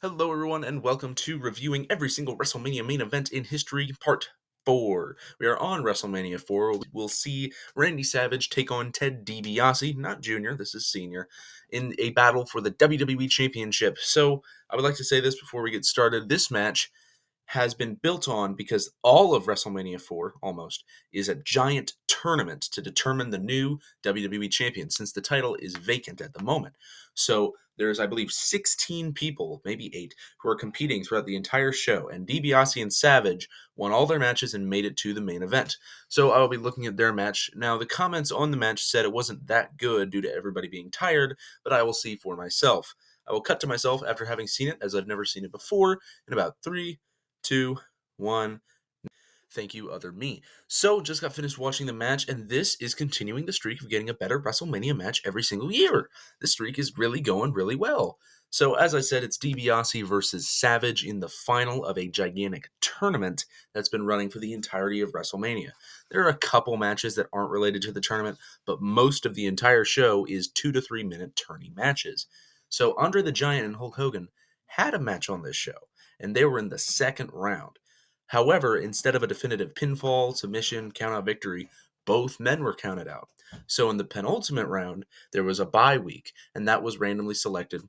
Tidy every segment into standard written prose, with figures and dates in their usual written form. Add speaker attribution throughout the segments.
Speaker 1: Hello, everyone, and welcome to reviewing every single WrestleMania main event in history, Part 4. We are on WrestleMania 4. We'll see Randy Savage take on Ted DiBiase, not Junior, this is Senior, in a battle for the WWE Championship. So, I would like to say this before we get started. This match has been built on because all of WrestleMania 4, almost, is a giant tournament to determine the new WWE champion, since the title is vacant at the moment. So there's, I believe, 16 people, maybe 8, who are competing throughout the entire show, and DiBiase and Savage won all their matches and made it to the main event. So I will be looking at their match. Now, the comments on the match said it wasn't that good due to everybody being tired, but I will see for myself. I will cut to myself after having seen it, as I've never seen it before, in about 3, 2, 1. Thank you, other me. So, just got finished watching the match, and this is continuing the streak of getting a better WrestleMania match every single year. This streak is really going really well. So, as I said, it's DiBiase versus Savage in the final of a gigantic tournament that's been running for the entirety of WrestleMania. There are a couple matches that aren't related to the tournament, but most of the entire show is 2 to 3 minute tourney matches. So, Andre the Giant and Hulk Hogan had a match on this show, and they were in the second round. However, instead of a definitive pinfall, submission, countout victory, both men were counted out. So in the penultimate round, there was a bye week, and that was randomly selected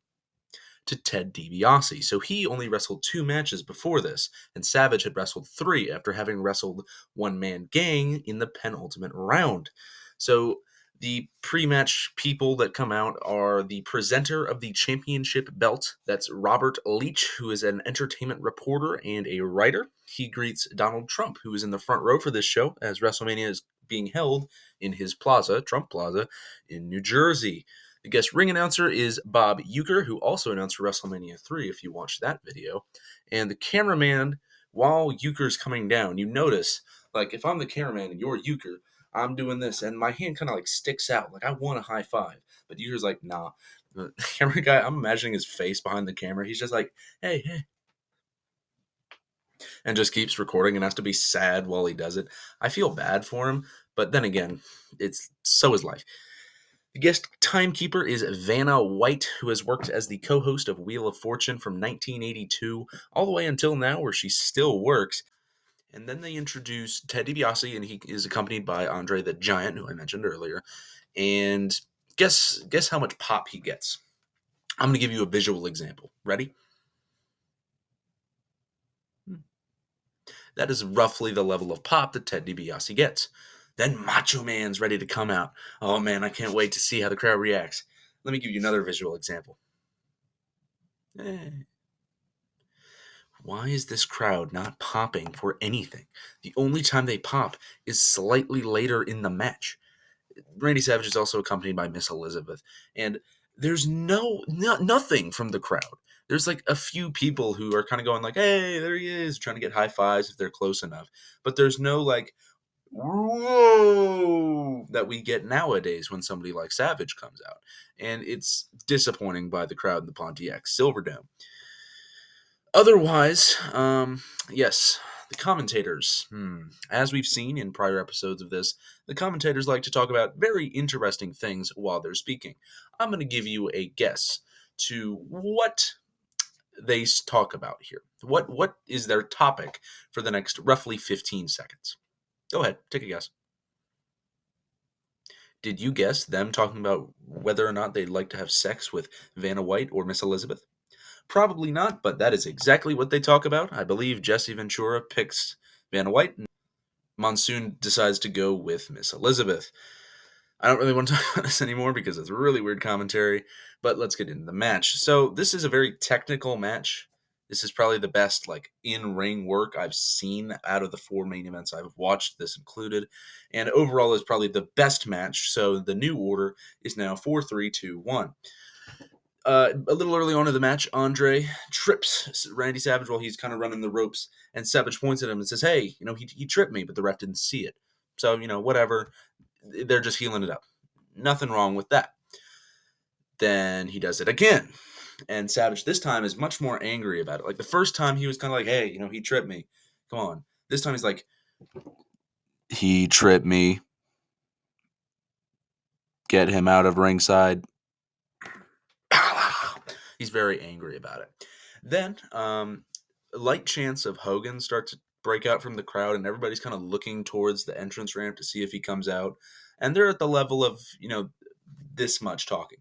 Speaker 1: to Ted DiBiase. So he only wrestled 2 matches before this, and Savage had wrestled 3 after having wrestled one-man gang in the penultimate round. So the pre-match people that come out are the presenter of the championship belt. That's Robert Leach, who is an entertainment reporter and a writer. He greets Donald Trump, who is in the front row for this show, as WrestleMania is being held in his plaza, Trump Plaza, in New Jersey. The guest ring announcer is Bob Uecker, who also announced WrestleMania 3, if you watched that video. And the cameraman, while Uecker's coming down, you notice, like, if I'm the cameraman and you're Uecker, I'm doing this, and my hand kind of, like, sticks out. Like, I want a high five. But Uecker's like, nah. The camera guy, I'm imagining his face behind the camera. He's just like, hey, hey. And just keeps recording and has to be sad while he does it. I feel bad for him, but then again, so is life. The guest timekeeper is Vanna White, who has worked as the co-host of Wheel of Fortune from 1982 all the way until now, where she still works. And then they introduce Ted DiBiase, and he is accompanied by Andre the Giant, who I mentioned earlier. And guess how much pop he gets. I'm going to give you a visual example. Ready? That is roughly the level of pop that Ted DiBiase gets. Then Macho Man's ready to come out. Oh man, I can't wait to see how the crowd reacts. Let me give you another visual example. Why is this crowd not popping for anything? The only time they pop is slightly later in the match. Randy Savage is also accompanied by Miss Elizabeth, and there's nothing from the crowd. There's like a few people who are kind of going like, "Hey, there he is," trying to get high fives if they're close enough. But there's no like, "Whoa!" that we get nowadays when somebody like Savage comes out, and it's disappointing by the crowd in the Pontiac Silverdome. Otherwise, yes, the commentators. As we've seen in prior episodes of this, the commentators like to talk about very interesting things while they're speaking. I'm going to give you a guess to what they talk about here. What is their topic for the next roughly 15 seconds? Go ahead, take a guess. Did you guess them talking about whether or not they'd like to have sex with Vanna White or Miss Elizabeth? Probably not, but that is exactly what they talk about. I believe Jesse Ventura picks Vanna White, and Monsoon decides to go with Miss Elizabeth. I don't really want to talk about this anymore because it's really weird commentary, but let's get into the match. So this is a very technical match. This is probably the best like in-ring work I've seen out of the 4 main events I've watched, this included. And overall is probably the best match. So the new order is now 4-3-2-1. A little early on in the match, Andre trips Randy Savage while he's kind of running the ropes, and Savage points at him and says, "Hey, he tripped me, but the ref didn't see it. So, whatever. They're just healing it up. Nothing wrong with that." Then he does it again, and Savage this time is much more angry about it. Like the first time, he was kind of like, "Hey, he tripped me. Come on." This time he's like, "He tripped me. Get him out of ringside." He's very angry about it. Then, light chants of Hogan start to break out from the crowd, and everybody's kind of looking towards the entrance ramp to see if he comes out. And they're at the level of, this much talking.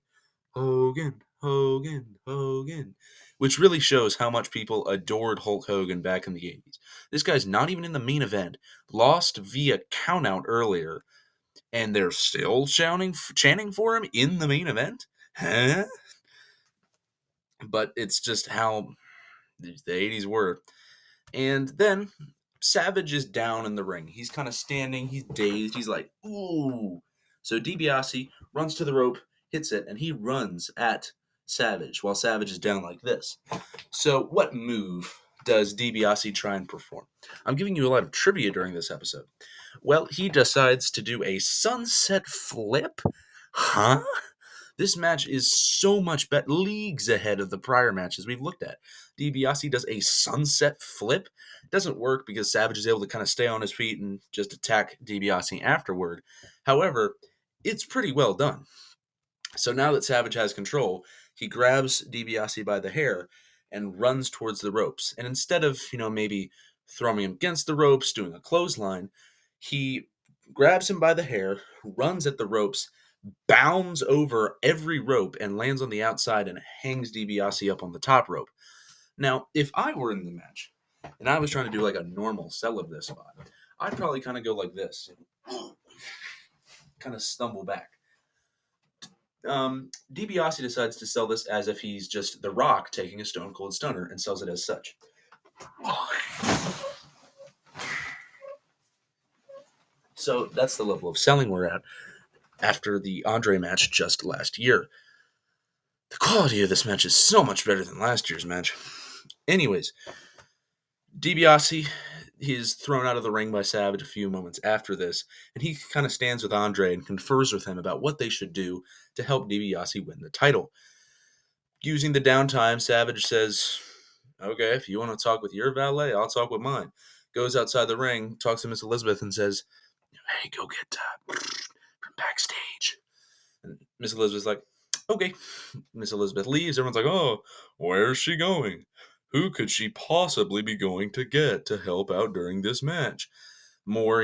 Speaker 1: Hogan, Hogan, Hogan. Which really shows how much people adored Hulk Hogan back in the 80s. This guy's not even in the main event, lost via countout earlier, and they're still chanting for him in the main event? Huh? But it's just how the 80s were. And then Savage is down in the ring. He's kind of standing. He's dazed. He's like, ooh. So DiBiase runs to the rope, hits it, and he runs at Savage while Savage is down like this. So what move does DiBiase try and perform? I'm giving you a lot of trivia during this episode. Well, he decides to do a sunset flip. Huh? This match is so much better, leagues ahead of the prior matches we've looked at. DiBiase does a sunset flip. It doesn't work because Savage is able to kind of stay on his feet and just attack DiBiase afterward. However, it's pretty well done. So now that Savage has control, he grabs DiBiase by the hair and runs towards the ropes. And instead of, maybe throwing him against the ropes, doing a clothesline, he grabs him by the hair, runs at the ropes, bounds over every rope and lands on the outside and hangs DiBiase up on the top rope. Now, if I were in the match and I was trying to do like a normal sell of this spot, I'd probably kind of go like this, kind of stumble back. DiBiase decides to sell this as if he's just The Rock taking a Stone Cold Stunner and sells it as such. So that's the level of selling we're at after the Andre match just last year. The quality of this match is so much better than last year's match. Anyways, DiBiase, he's thrown out of the ring by Savage a few moments after this, and he kind of stands with Andre and confers with him about what they should do to help DiBiase win the title. Using the downtime, Savage says, okay, if you want to talk with your valet, I'll talk with mine. Goes outside the ring, talks to Miss Elizabeth, and says, hey, go get from backstage. And Miss Elizabeth's like, okay. Miss Elizabeth leaves. Everyone's like, oh, where's she going? Who could she possibly be going to get to help out during this match? More,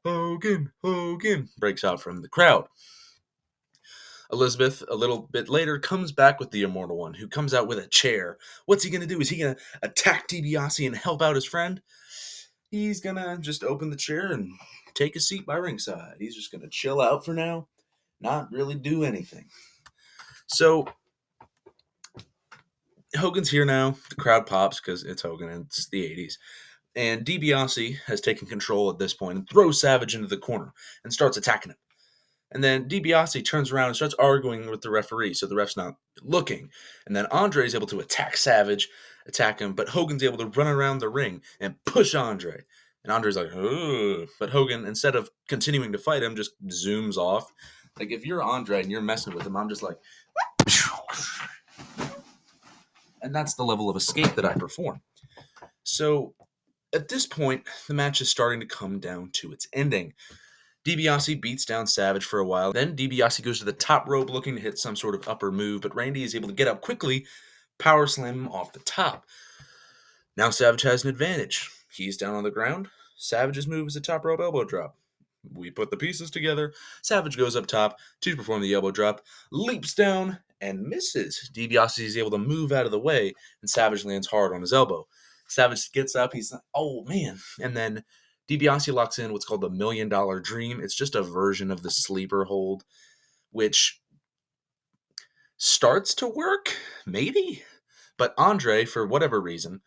Speaker 1: Hogan, Hogan breaks out from the crowd. Elizabeth, a little bit later, comes back with the Immortal One, who comes out with a chair. What's he going to do? Is he going to attack DiBiase and help out his friend? He's going to just open the chair and take a seat by ringside. He's just going to chill out for now, not really do anything. So Hogan's here now. The crowd pops because it's Hogan and it's the 80s. And DiBiase has taken control at this point and throws Savage into the corner and starts attacking him. And then DiBiase turns around and starts arguing with the referee, so the ref's not looking. And then Andre is able to attack Savage, attack him, but Hogan's able to run around the ring and push Andre. And Andre's like, ugh. But Hogan, instead of continuing to fight him, just zooms off. Like, if you're Andre and you're messing with him, I'm just like... And that's the level of escape that I perform. So, at this point, the match is starting to come down to its ending. DiBiase beats down Savage for a while. Then DiBiase goes to the top rope looking to hit some sort of upper move, but Randy is able to get up quickly, power slam him off the top. Now Savage has an advantage. He's down on the ground. Savage's move is a top rope elbow drop. We put the pieces together. Savage goes up top to perform the elbow drop, leaps down, and misses. DiBiase is able to move out of the way, and Savage lands hard on his elbow. Savage gets up. He's like, oh, man. And then DiBiase locks in what's called the $1 Million Dream. It's just a version of the sleeper hold, which starts to work, maybe. But Andre, for whatever reason,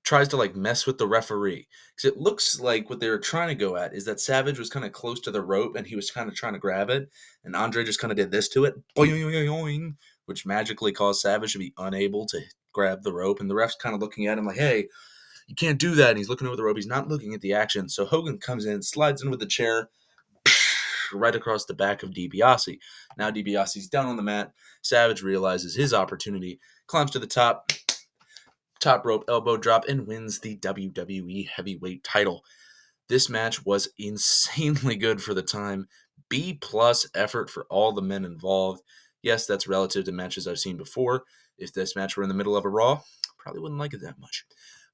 Speaker 1: tries to mess with the referee. Because it looks like what they were trying to go at is that Savage was kind of close to the rope and he was kind of trying to grab it. And Andre just kind of did this to it, boing, which magically caused Savage to be unable to grab the rope. And the ref's kind of looking at him like, hey, you can't do that. And he's looking over the rope. He's not looking at the action. So Hogan comes in, slides in with the chair, right across the back of DiBiase. Now DiBiase's down on the mat. Savage realizes his opportunity, climbs to the top rope elbow drop, and wins the WWE Heavyweight title. This match was insanely good for the time. B+ effort for all the men involved. Yes, that's relative to matches I've seen before. If this match were in the middle of a Raw, probably wouldn't like it that much.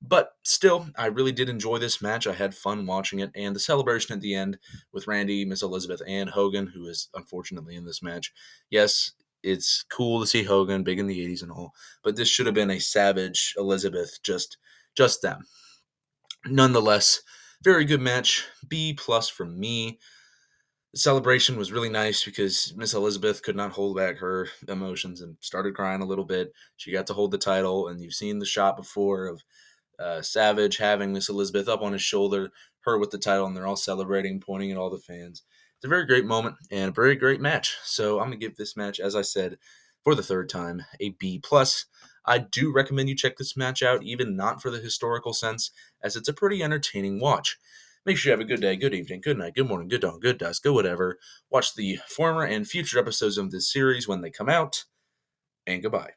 Speaker 1: But still, I really did enjoy this match. I had fun watching it, and the celebration at the end with Randy, Miss Elizabeth, and Hogan, who is unfortunately in this match. Yes, it's cool to see Hogan, big in the 80s and all, but this should have been a Savage, Elizabeth, just them. Nonetheless, very good match. B plus from me. The celebration was really nice because Miss Elizabeth could not hold back her emotions and started crying a little bit. She got to hold the title, and you've seen the shot before of Savage having Miss Elizabeth up on his shoulder, her with the title, and they're all celebrating, pointing at all the fans. It's a very great moment and a very great match. So I'm gonna give this match, as I said, for the third time, a B plus. I do recommend you check this match out, even not for the historical sense, as it's a pretty entertaining watch. Make sure you have a good day, good evening, good night, good morning, good dawn, good dusk, good whatever. Watch the former and future episodes of this series when they come out, and goodbye.